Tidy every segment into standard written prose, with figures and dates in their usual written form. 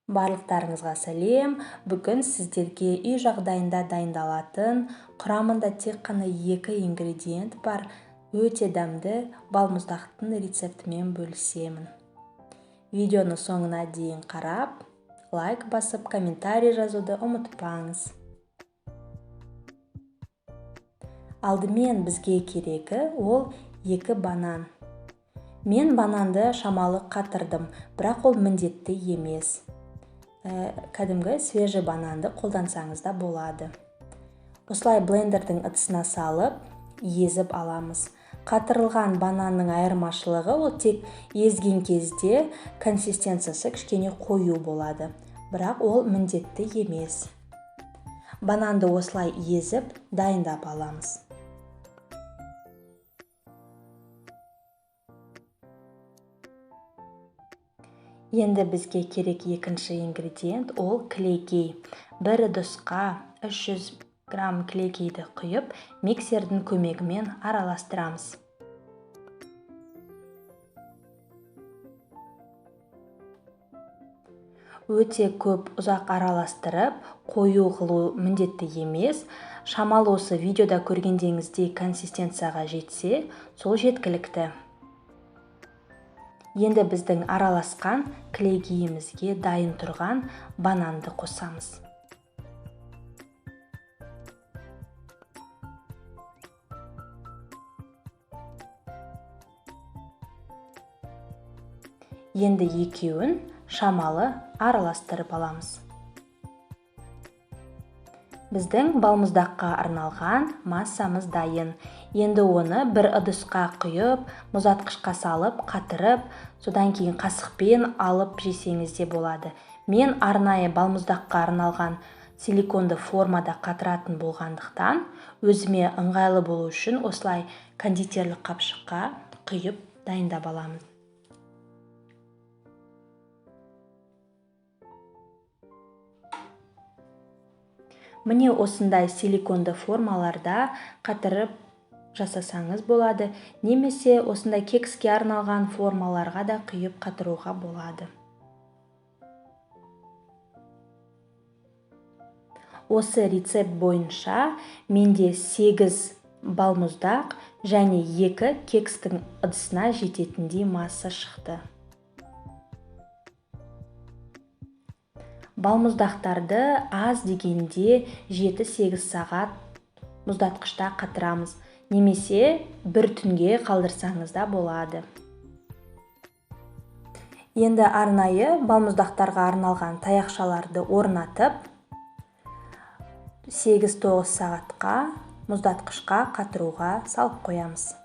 Барлықтарыңызға сәлем. Бүгін сіздерге үй жағдайында дайындалатын, құрамында тек қана 2 ингредиент бар, өте дәмді балмұздақтың рецептімен бөлісемін. Видеоны соңына дейін қарап, лайк басып, комментарий жазуды ұмытпаңыз. Алдымен бізге керегі ол 2 банан. Мен бананды шамалы қатырдым, бірақ ол міндетті емес. Кәдімгі свежий бананды қолдансаңыз да болады. Осылай блендердің ыдысына салып, езіп аламыз. Қатырылған бананның айырмашылығы ол тек езген кезде консистенциясы кішкене қою болады, бірақ ол міндетті емес. Бананды осылай езіп, дайындап аламыз. Енді бізге керек екінші ингредиент ол кілегей. Бір ыдысқа 300 грамм кілегейді құйып, миксердің көмегімен араластырамыз. Өте көп ұзақ араластырып, қою қылу міндетті емес. Шамалы осы видеода көргендеріңіздей консистенцияға жетсе, сол жеткілікті. Енді біздің араласқан кілегейімізге дайын тұрған бананды қосамыз. Енді екеуін шамалы араластырып аламыз. Біздің балмұздаққа арналған массамыз дайын. Енді оны бір ыдысқа құйып, мұздатқышқа салып, қатырып, содан кейін қасықпен алып жесеңіз де болады. Мен арнайы балмұздаққа арналған силиконды формада қатыратын болғандықтан, өзіме ыңғайлы болу үшін осылай кондитерлік қапшыққа құйып дайындап аламыз. Міне осындай силиконды формаларда қатырып жасасаңыз болады, немесе осындай кекске арналған формаларға да құйып қатыруға болады. Осы рецепт бойынша менде 8 балмұздақ және 2 кекстің ыдысына жететіндей масса шықты. Балмұздақтарды аз дегенде 7-8 сағат мұздатқышта қатырамыз, немесе бір түнге қалдырсаңыз да болады. Енді арнайы балмұздақтарға арналған таяқшаларды орнатып, 8-9 сағатқа мұздатқышқа қатыруға салып қоямыз.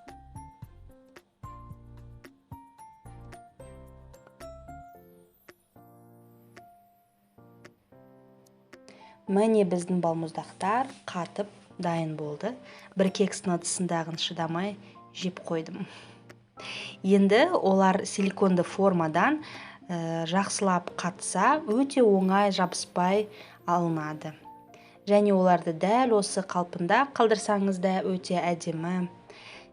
Міне біздің балмұздақтар қатып дайын болды. Бір кекстің ыдысындағын шыдамай жеп қойдым. Енді олар силиконды формадан жақсылап қатса, өте оңай жабыспай алынады. Және оларды дәл осы қалпында қалдырсаңыз да өте әдемі.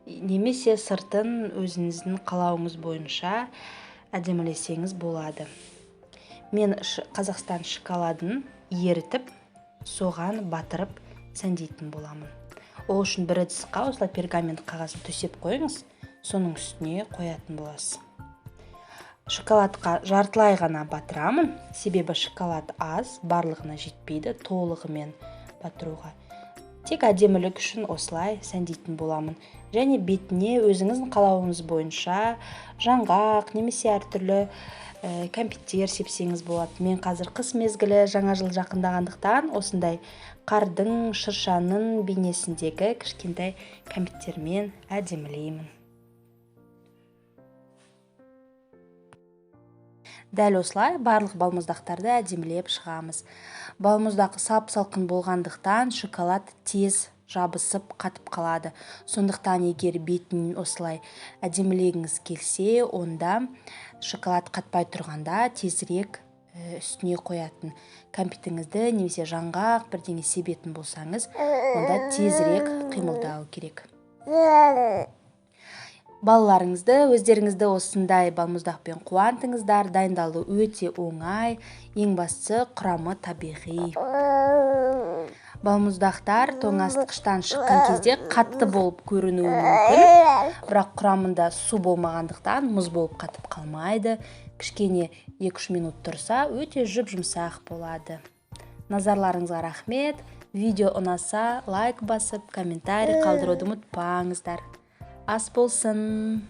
Немесе сыртын өзіңіздің қалауыңыз бойынша әдемілесеңіз болады. Мен Қазақстан шоколадын ерітіп, соған батырып сәндейтін боламын. Ол үшін бір ыдысқа осылай пергамент қағазын төсеп қойыңыз, соның үстіне қоятын боласыз. Шоколадқа жартылай ғана батырамын, себебі шоколад аз, барлығына жетпейді, толығымен батыруға. Тек әдемілік үшін осылай сәндейтін боламын. Және бетіне өзіңіздің қалауыңыз бойынша жаңғақ немесе әртүрлі кәмпиттер сепсеңіз болады. Мен қазір қыс мезгілі жаңа жыл жақындағандықтан осындай қардың, шыршаның бейнесіндегі кішкентай кәмпиттермен әдемілеймін. Дәл осылай барлық балмұздақтарды әдемілеп шығамыз. Балмұздақ сап-салқын болғандықтан шоколад тез жабысып қатып қалады. Сондықтан егер бетін осылай әдемілегіңіз келсе, онда шоколад қатпай тұрғанда тезірек үстіне қоятын кәмпитіңізді немесе жаңғақ бірдеңе себетін болсаңыз, онда тезірек қимылдау керек. Балаларыңызды, өздеріңізді осындай балмұздақпен қуантыңыздар. Дайындалу өте оңай, ең бастысы құрамы табиғи. Балмұздақтар тоңазытқыштан шыққан кезде қатты болып көрінуі мүмкін, бірақ құрамында су болмағандықтан мұз болып қатып қалмайды. Кішкене 2-3 минут тұрса, өте жұп-жұмсақ болады. Назарларыңызға рахмет. Видео ұнаса, лайк басып, комментарий қалдыруды ұмытпаңыздар. Ас болсын!